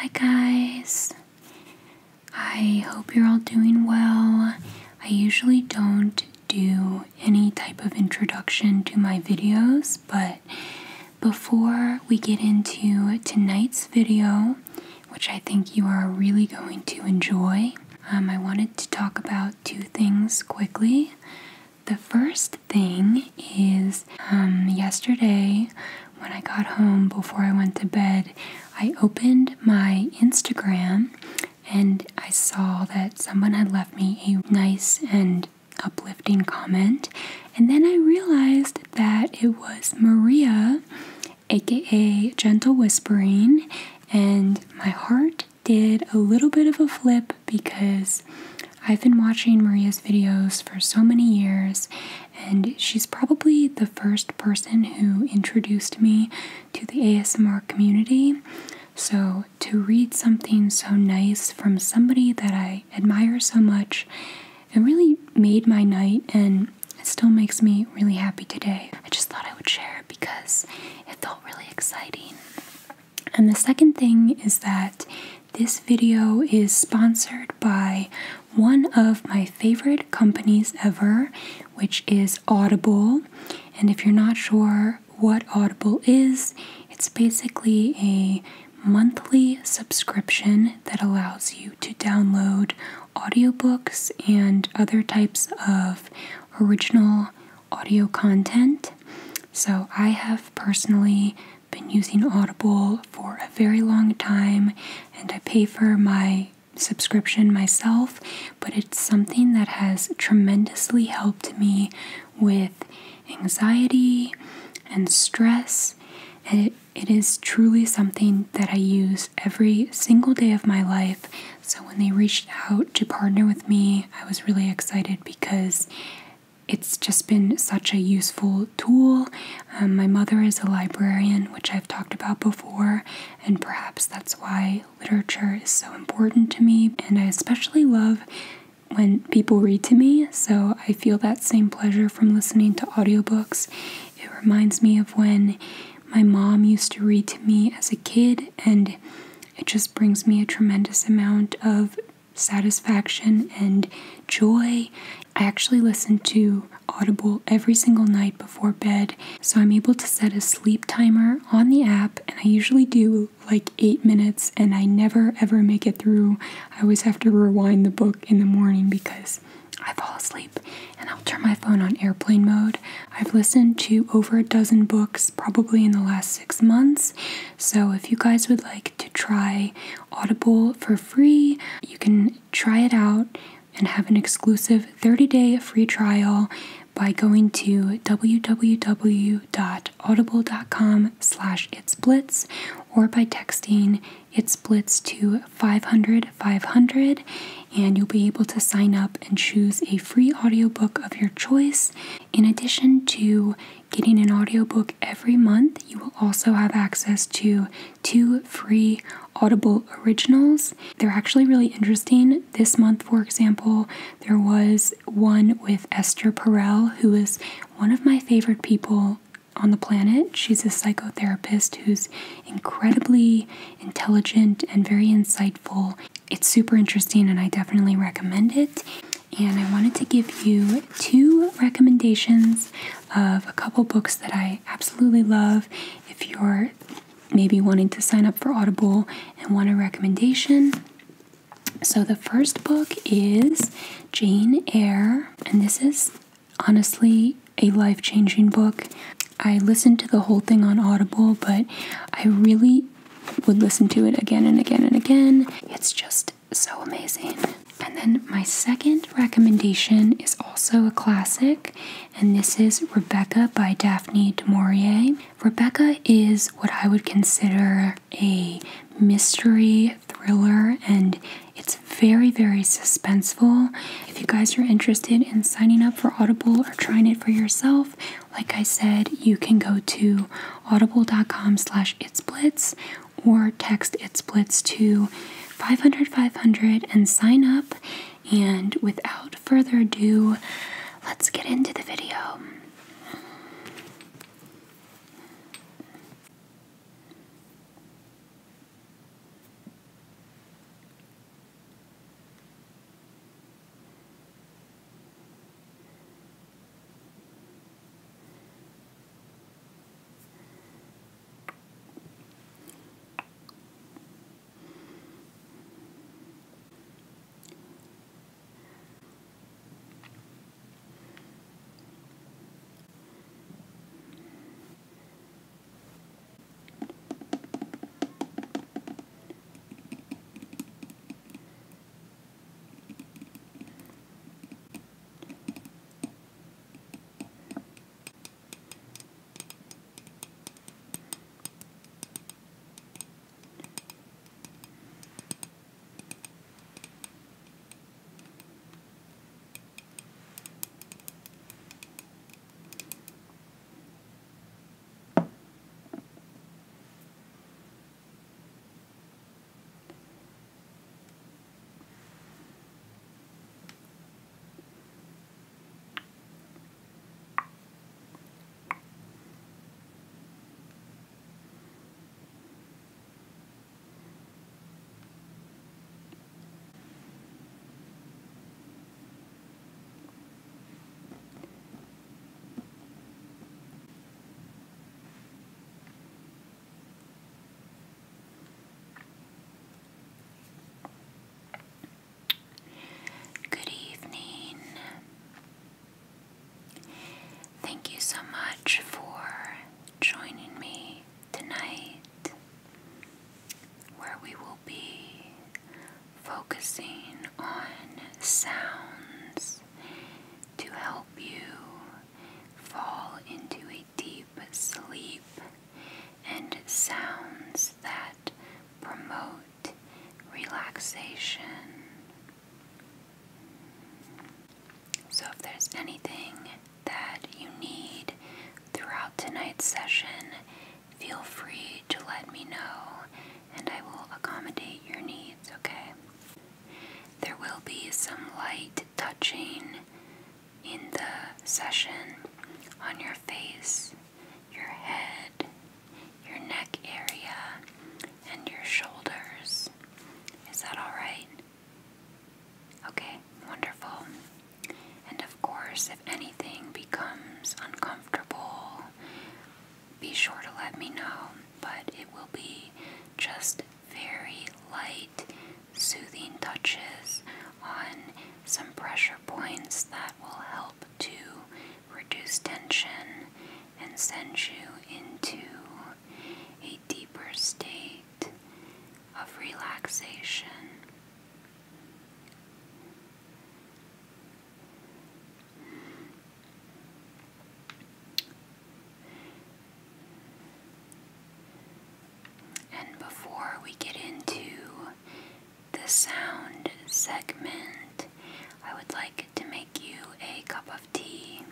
Hi guys, I hope you're all doing well. I usually don't do any type of introduction to my videos, but before we get into tonight's video, which I think you are really going to enjoy, I wanted to talk about two things quickly. The first thing is yesterday when I got home before I went to bed, I opened my Instagram and I saw that someone had left me a nice and uplifting comment, and then I realized that it was Maurier, aka Gentle Whispering, and my heart did a little bit of a flip because I've been watching Maria's videos for so many years, and she's probably the first person who introduced me to the ASMR community. So to read something so nice from somebody that I admire so much, it really made my night, and it still makes me really happy today. I just thought I would share it because it felt really exciting. And the second thing is that this video is sponsored by one of my favorite companies ever, which is Audible. And if you're not sure what Audible is, it's basically a monthly subscription that allows you to download audiobooks and other types of original audio content. So I have personally been using Audible for a very long time, and I pay for my subscription myself, but it's something that has tremendously helped me with anxiety and stress, and it is truly something that I use every single day of my life. So when they reached out to partner with me, I was really excited because it's just been such a useful tool. My mother is a librarian, which I've talked about before, and perhaps that's why literature is so important to me. And I especially love when people read to me, so I feel that same pleasure from listening to audiobooks. It reminds me of when my mom used to read to me as a kid, and it just brings me a tremendous amount of satisfaction and joy. I actually listen to Audible every single night before bed, so I'm able to set a sleep timer on the app, and I usually do like 8 minutes, and I never ever make it through. I always have to rewind the book in the morning because I fall asleep, and I'll turn my phone on airplane mode. I've listened to over a dozen books probably in the last 6 months, so if you guys would like to try Audible for free, you can try it out and have an exclusive 30-day free trial by going to www.audible.com/itsblitz or by texting itsblitz to 500-500, and you'll be able to sign up and choose a free audiobook of your choice. In addition to getting an audiobook every month, you will also have access to 2 free Audible originals. They're actually really interesting. This month, for example, there was one with Esther Perel, who is one of my favorite people on the planet. She's a psychotherapist who's incredibly intelligent and very insightful. It's super interesting, and I definitely recommend it. And I wanted to give you 2 recommendations of a couple books that I absolutely love. If you're maybe wanting to sign up for Audible and want a recommendation. So the first book is Jane Eyre, and this is honestly a life-changing book. I listened to the whole thing on Audible, but I really would listen to it again and again and again. It's just so amazing. And then my second recommendation is also a classic, and this is Rebecca by Daphne du Maurier. Rebecca is what I would consider a mystery thriller, and it's very, very suspenseful. If you guys are interested in signing up for Audible or trying it for yourself, like I said, you can go to audible.com/itsblitz or text itsblitz to 500-500 and sign up. And without further ado, let's get into the video. so much for joining me tonight, where we will be focusing on sounds to help you fall into a deep sleep, and sounds that promote relaxation. So if there's anything that you need throughout tonight's session, feel free to let me know and I will accommodate your needs, okay? There will be some light touching in the session on your face, your head, your neck area, and your shoulders. Is that all right? Okay, wonderful. And of course, if anything becomes uncomfortable, be sure to let me know, but it will be just very light, soothing touches on some pressure points that will help to reduce tension and send you into a deeper state of relaxation. And before we get into the sound segment, I would like to make you a cup of tea.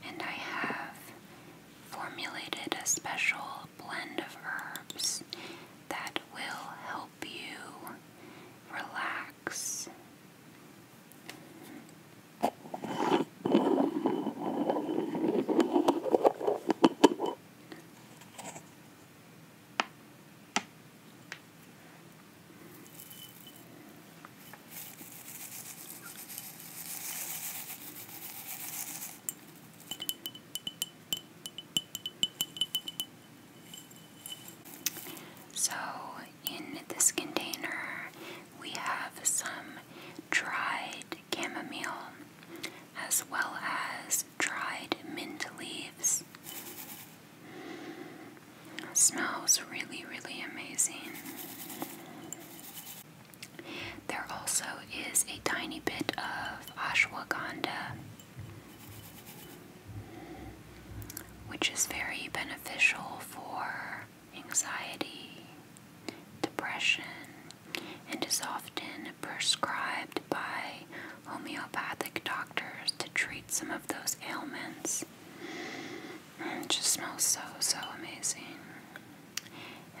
And I have formulated a special blend of herbs that will help you relax. So in this container we have some dried chamomile as well as dried mint leaves. It smells really, really amazing. There also is a tiny bit of ashwagandha, which is very beneficial for anxiety, depression, and is often prescribed by homeopathic doctors to treat some of those ailments. It just smells so, so amazing.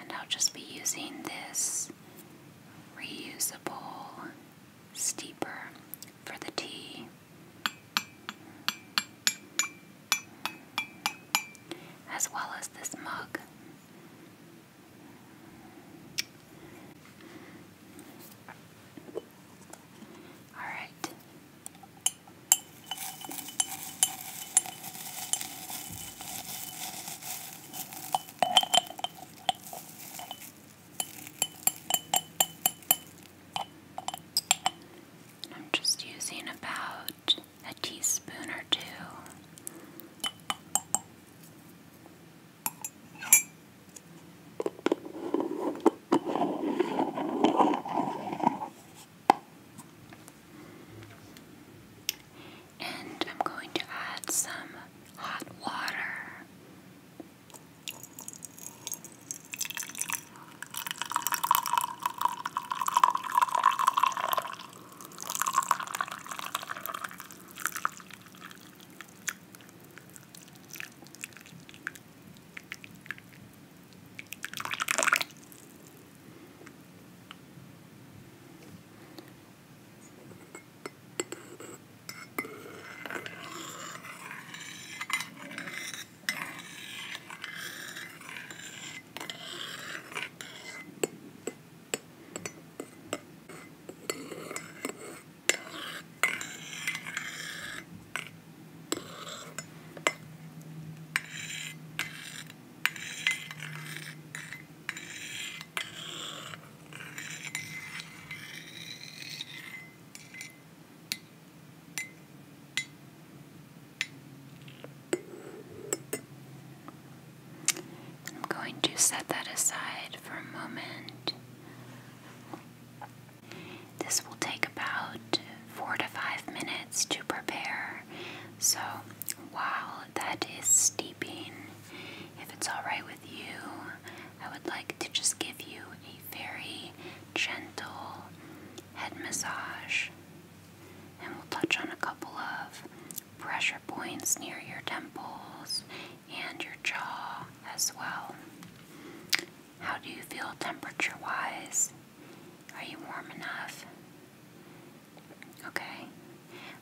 And I'll just be using this reusable steeper for the tea. As well as this mug. Alright. set that aside for a moment. This will take about 4 to 5 minutes to prepare. So while that is steeping, if it's alright with you, I would like to just give you a very gentle head massage. And we'll touch on a couple of pressure points near your temples and your jaw as well. How do you feel temperature-wise? Are you warm enough? Okay.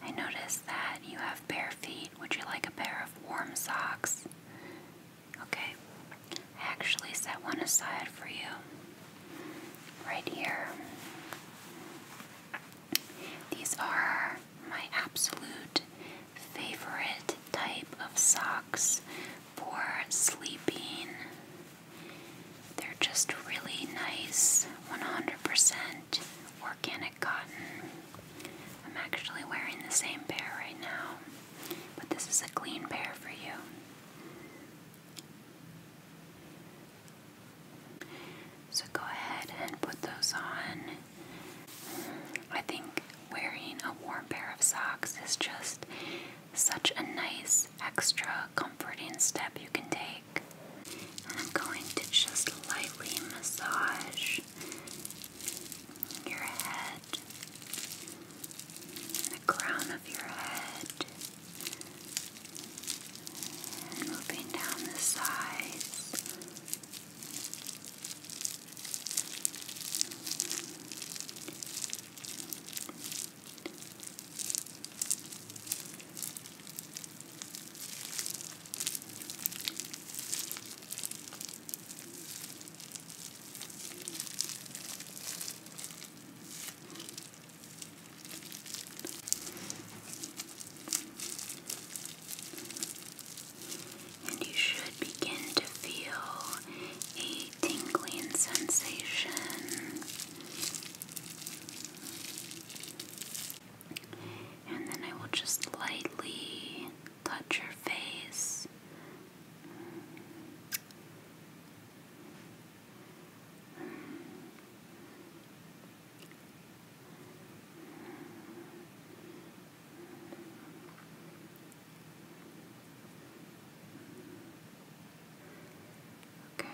I noticed that you have bare feet. Would you like a pair of warm socks? Okay. I actually set one aside for you. Right here. These are my absolute favorite type of socks for sleeping. They're just really nice, 100% organic cotton. I'm actually wearing the same pair right now, but this is a clean pair for you. So go ahead and put those on. I think wearing a warm pair of socks is just such a nice, extra comforting step you can take. And I'm going to just lightly massage your head, the crown of your head, and moving down the sides. And you should begin to feel a tingling sensation. And then I will just lightly touch your face. Okay.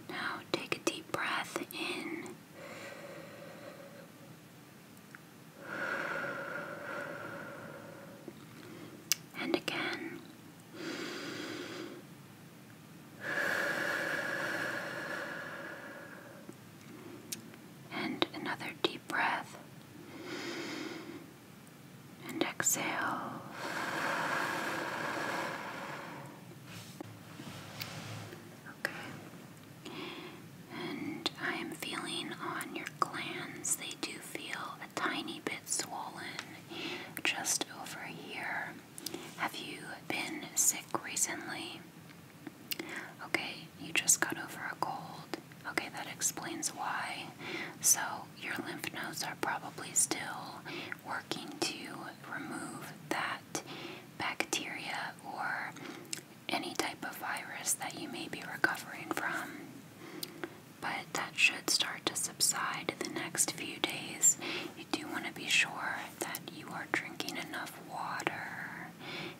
Now take a deep breath in. And again. And another deep breath. And exhale. Okay. And I am feeling on your glands, they do feel a tiny bit swollen just over here. Have you been sick recently? Okay, you just got over a cold. Okay, that explains why. So your lymph nodes are probably still working to remove that bacteria or any type of virus that you may be recovering from. But that should start to subside in the next few days. You do want to be sure that you are drinking enough water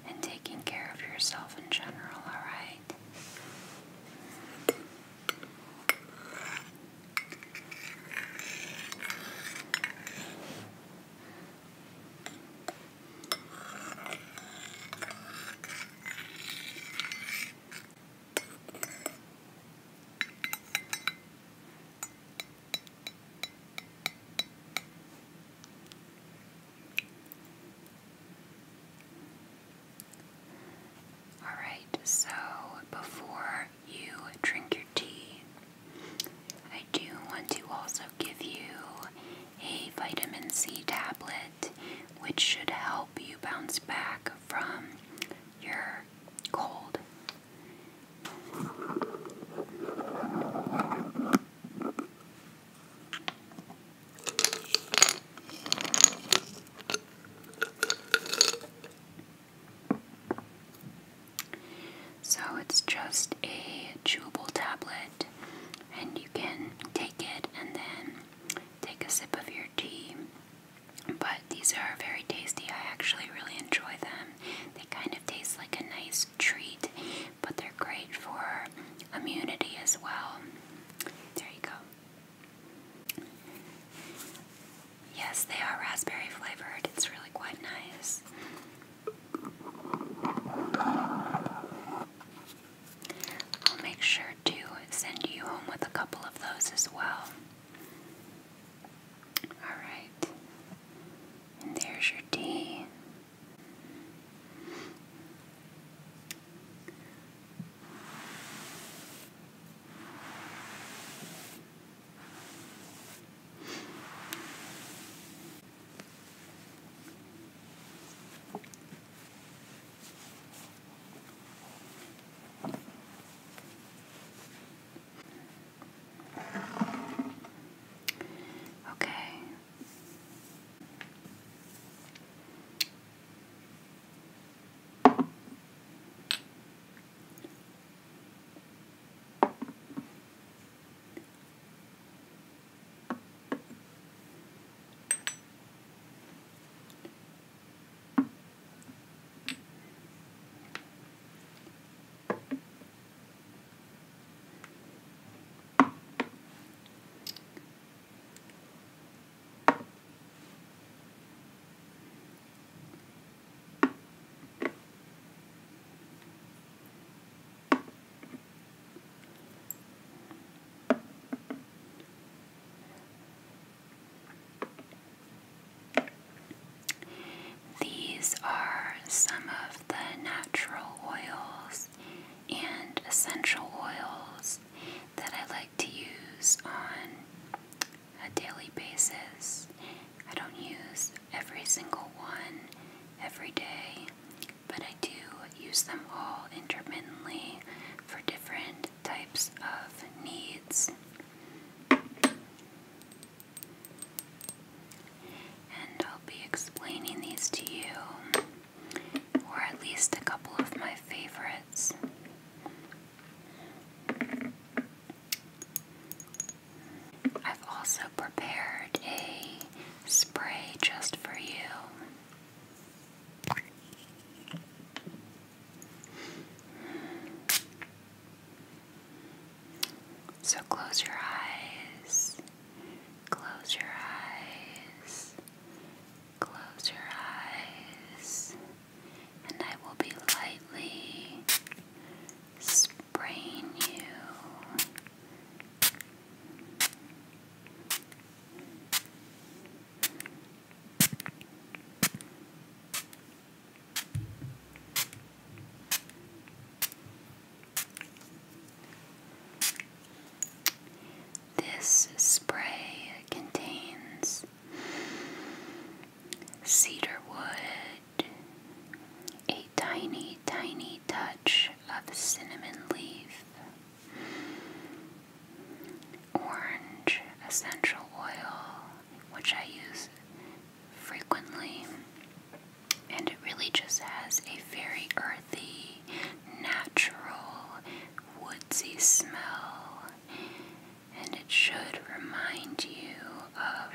and taking care of yourself in general, alright? So before you drink your tea, I do want to also give you a vitamin C tablet, which should help you bounce back from your cold. So it's just a Yes, they are raspberry flavored. It's really quite nice. I'll make sure to send you home with a couple of those as well. Alright. And there's your tea. Okay. These are some of the natural oils and essential oils that I like to use on a daily basis. I don't use every single one every day, but I do use them all intermittently for different types of needs. And I'll be explaining these to you, or at least a couple of my favorites. I've also prepared a spray just for you. So close your eyes, close your eyes, close your eyes, and I will be lightly spraying you. This spray contains cedar wood, a tiny, tiny touch of cinnamon leaf, orange essential oil, which I use frequently, and it really just has a very earthy, natural, woodsy smell, and it should remind you of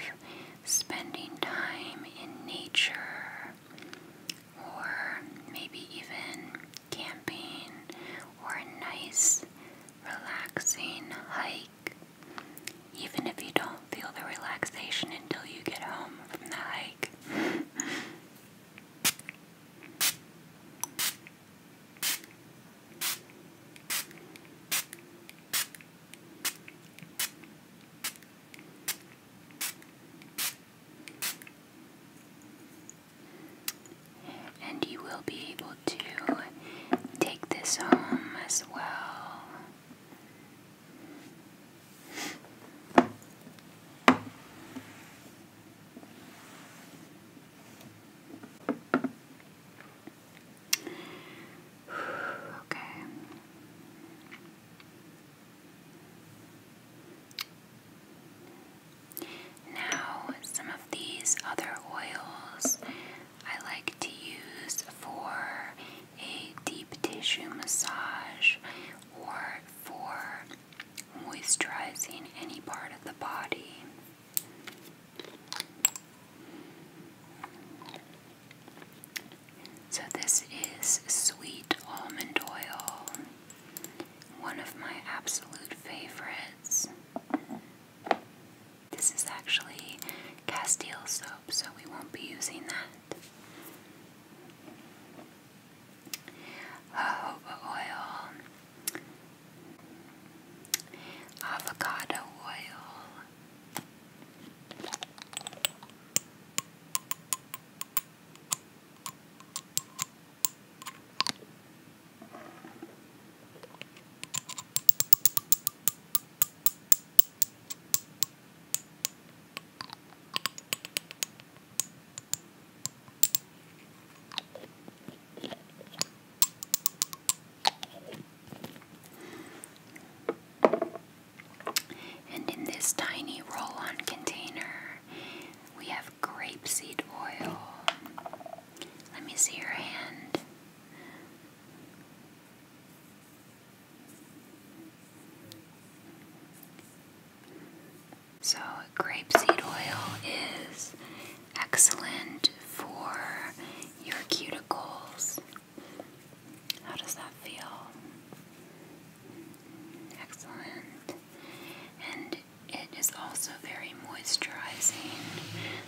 spending time in nature, or maybe even camping, or a nice, relaxing hike, even if you don't feel the relaxation until you get home from the hike. And you will be able to take this home as well. Okay. Now, some of these other oils I like to use for Grapeseed oil is excellent for your cuticles. How does that feel? Excellent. And it is also very moisturizing,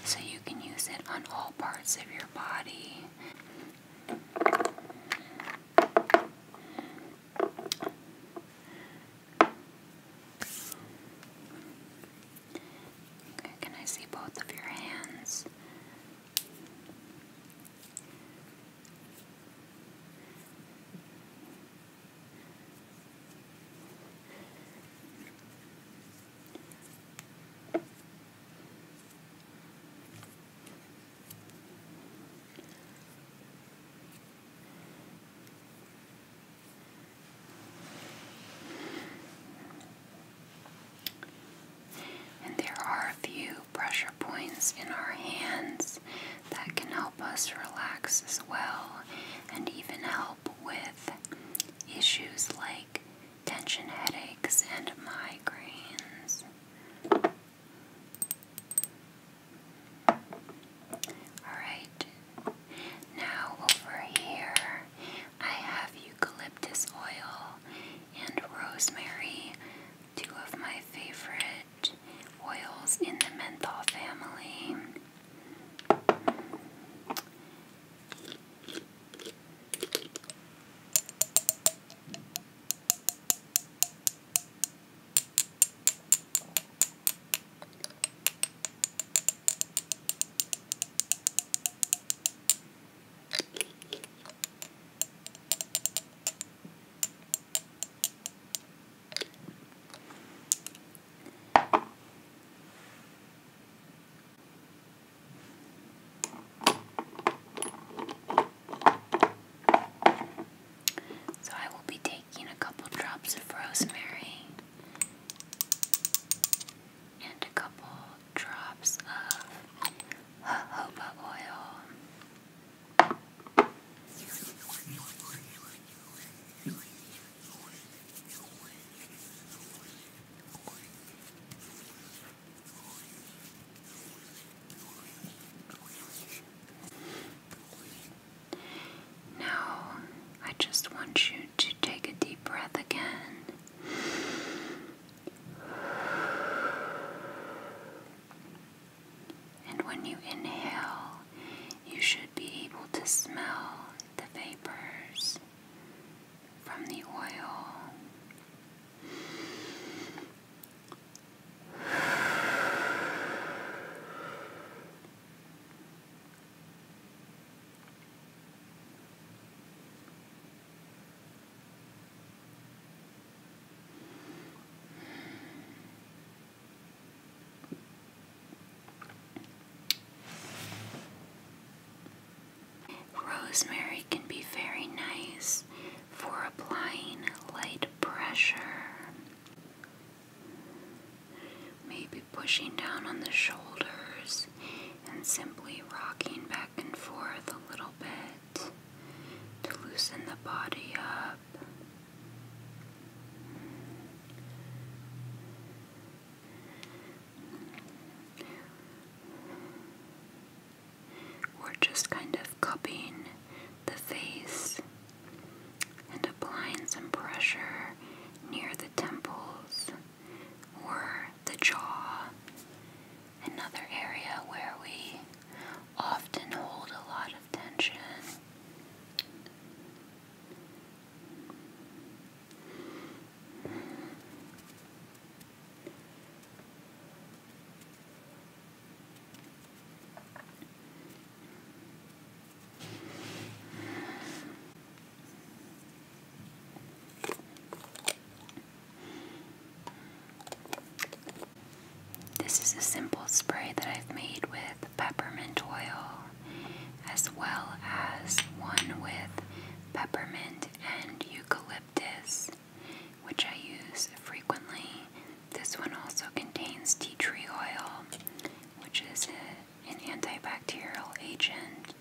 so you can use it on all parts of your body. Okay, can I see both of your hands? And there are a few pressure points in our hands that can help us relax as well, and even help with issues like tension headaches and migraines. Alright, now over here I have eucalyptus oil and rosemary, two of my favorite oils in the menthol family. So I will be taking a couple drops of rosemary and a couple drops of jojoba oil. Now, I just want you to take a deep breath again. And when you inhale, you should be able to smell the vapors from the oil. Rosemary can be very nice for applying light pressure. Maybe pushing down on the shoulders and simply rocking back and forth a little bit to loosen the body up. We're just kind of cupping the face and applying some pressure near the temples or the jaw, another area where we often hold a lot of tension. This is a simple spray that I've made with peppermint oil, as well as one with peppermint and eucalyptus, which I use frequently. This one also contains tea tree oil, which is an antibacterial agent.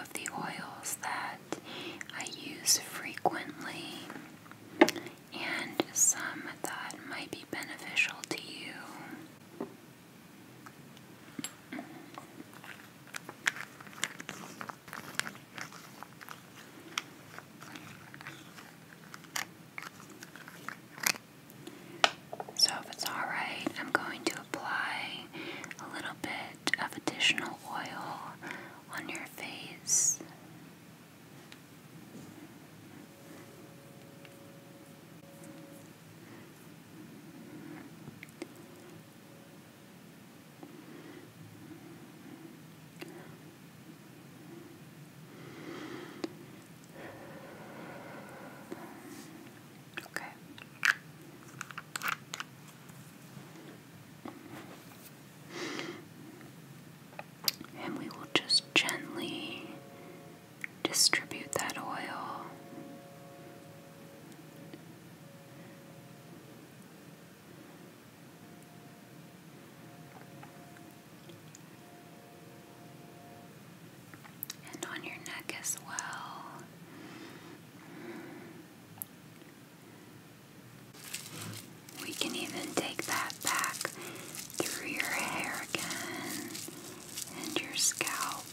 of the oils that I use frequently and some that might be beneficial to you. So if it's alright, I'm going to apply a little bit of additional oil on your face. Okay. And we will just gently distribute that oil. And on your neck as well. We can even take that back through your hair again and your scalp.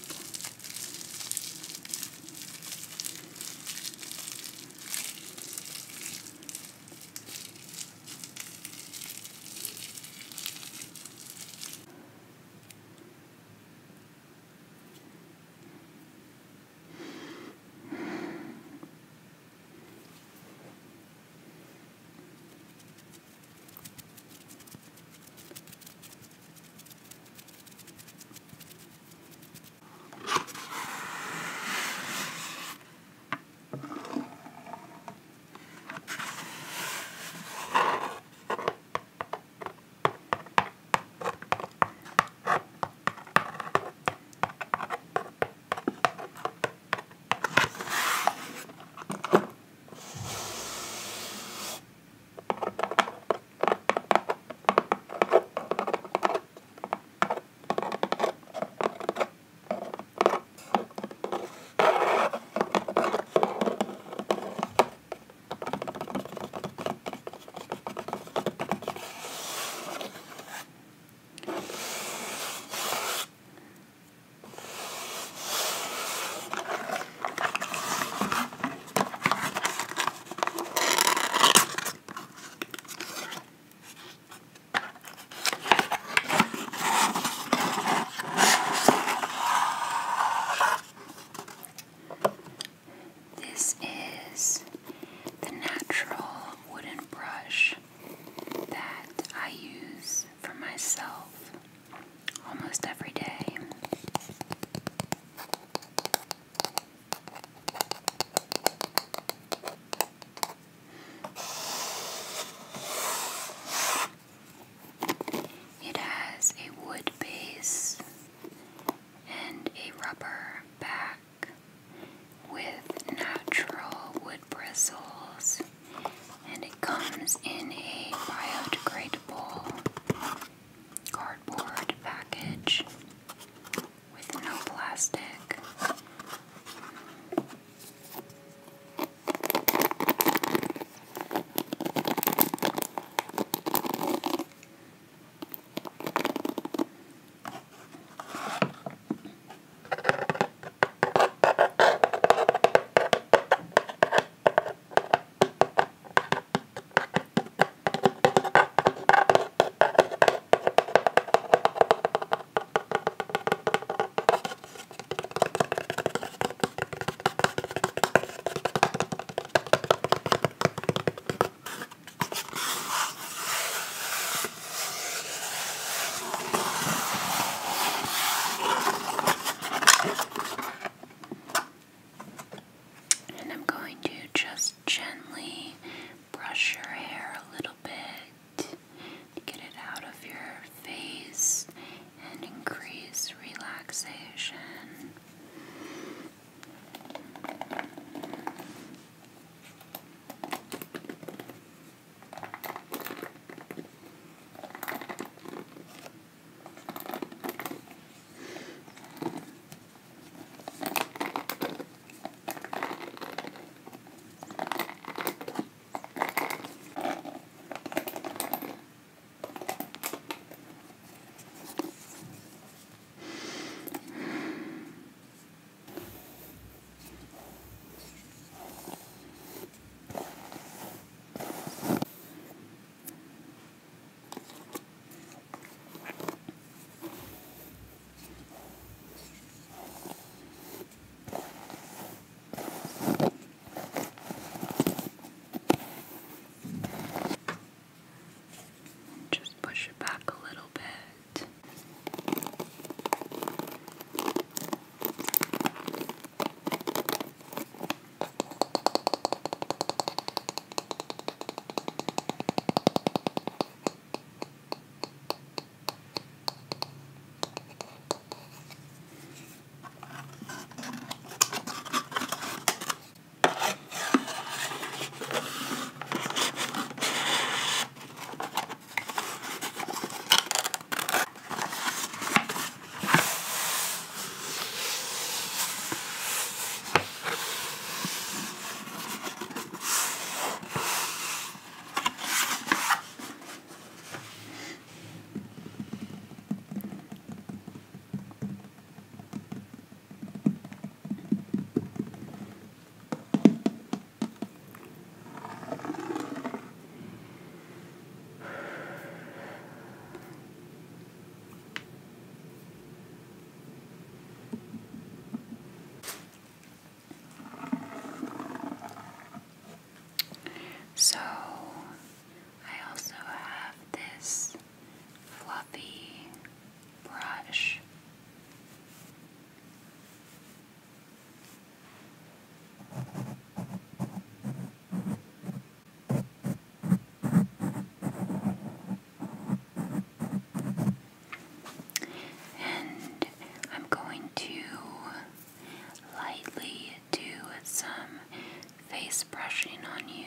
is brushing on you,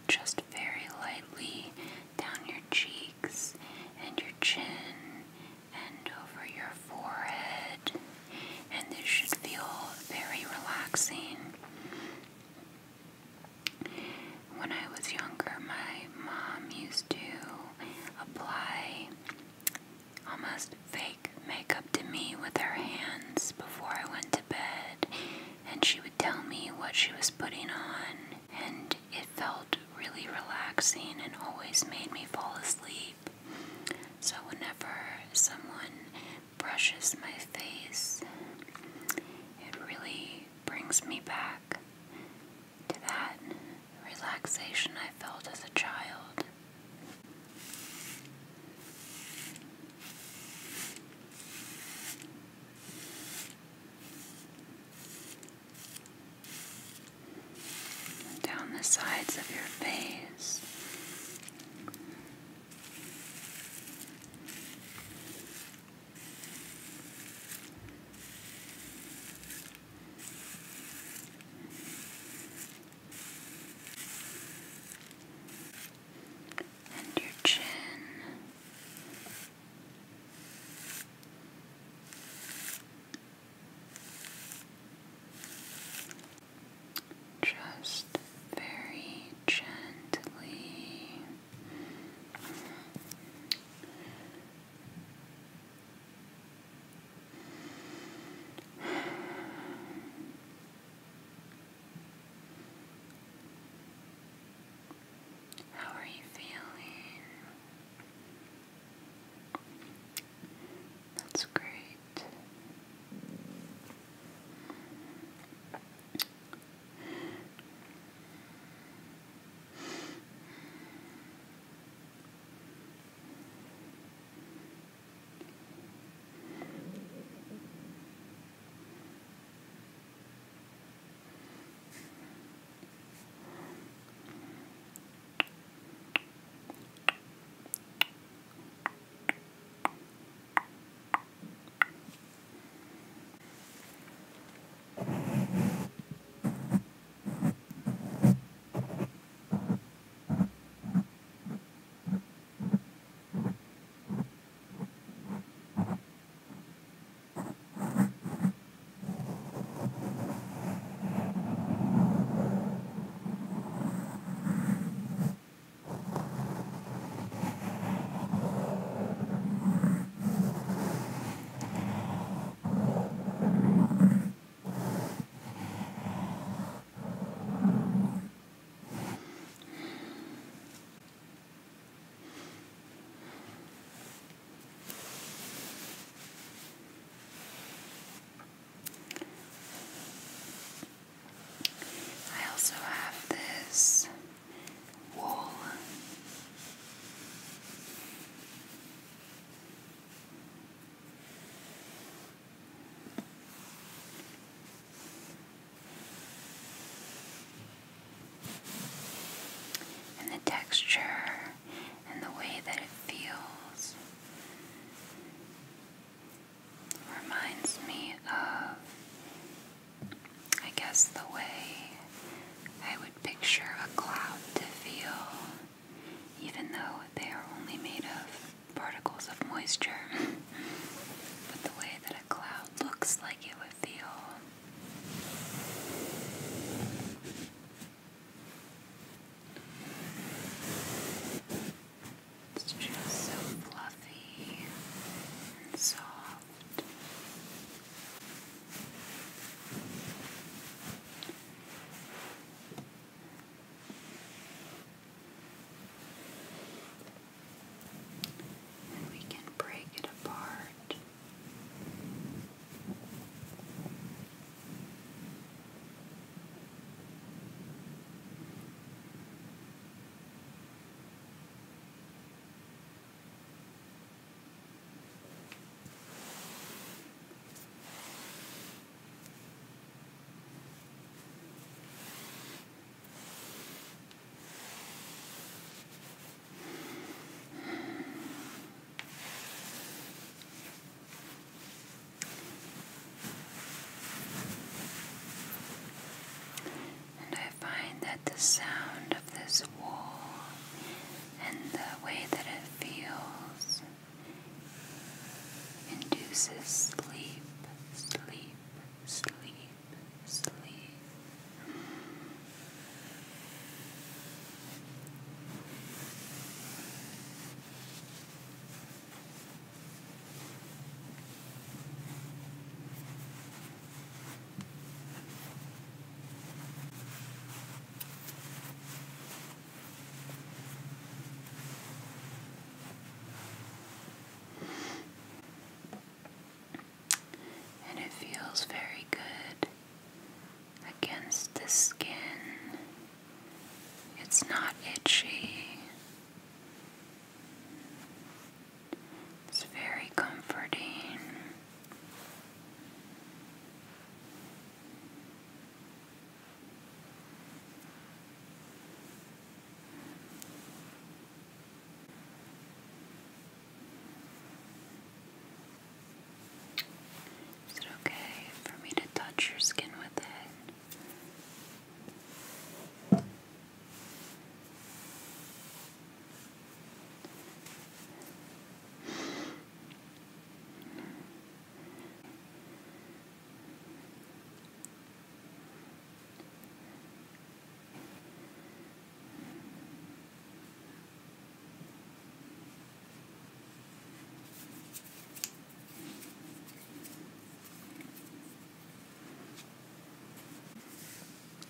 just very lightly down your cheeks and your chin and over your forehead, and this should feel very relaxing. When I was younger, my mom used to apply almost fake makeup to me with her hands before I went to bed, and she would tell me what she was putting on, and it felt really relaxing and always made me fall asleep. So whenever someone brushes my face, it really brings me back to that relaxation I felt as a child. Down the sides of your face. And your chin. Just very gently the sound of this wool and the way that it feels induces sleep, sleep, sleep, sleep. And it feels very good against the skin. It's not itchy. It's very comforting. Is it okay for me to touch your skin with it?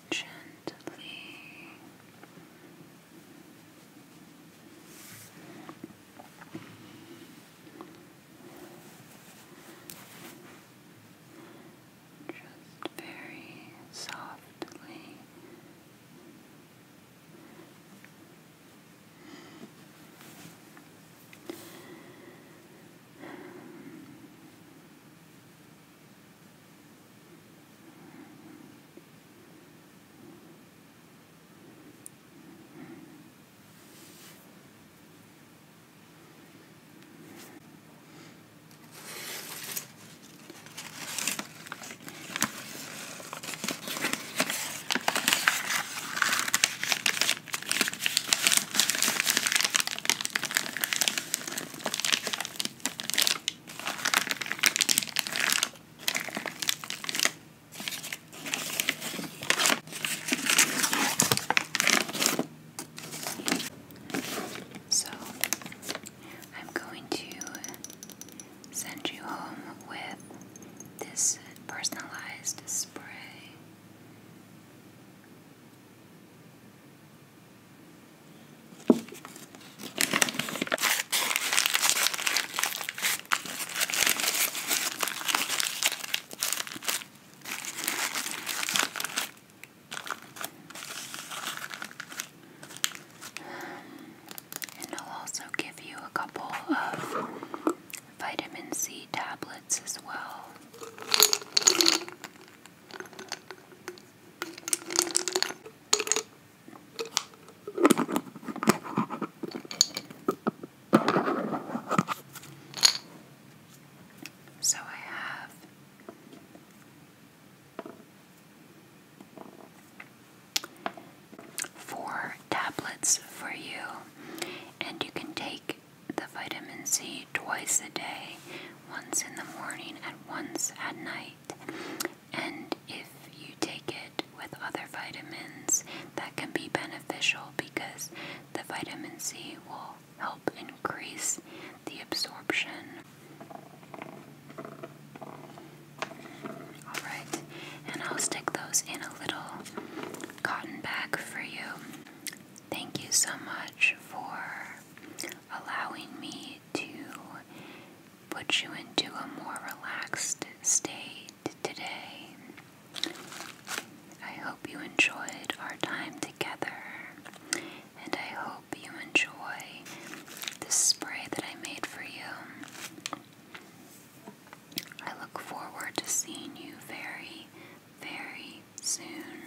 Gently. Just very softly. So, I'm going to send you home with this personalized spray. And I'll also give you a couple of vitamin C tablets as well. So I have 4 tablets for you, and you can take the vitamin C twice a day, once in the morning and once at night. And if you take it with other vitamins, that can be beneficial because the vitamin C will help increase the absorption. Alright, and I'll stick those in a little cotton bag for you. Thank you so much for allowing me to put you into a more relaxed state today. I hope you enjoyed our time together, and I hope you enjoy the spray that I made for you. I look forward to seeing you very, very soon.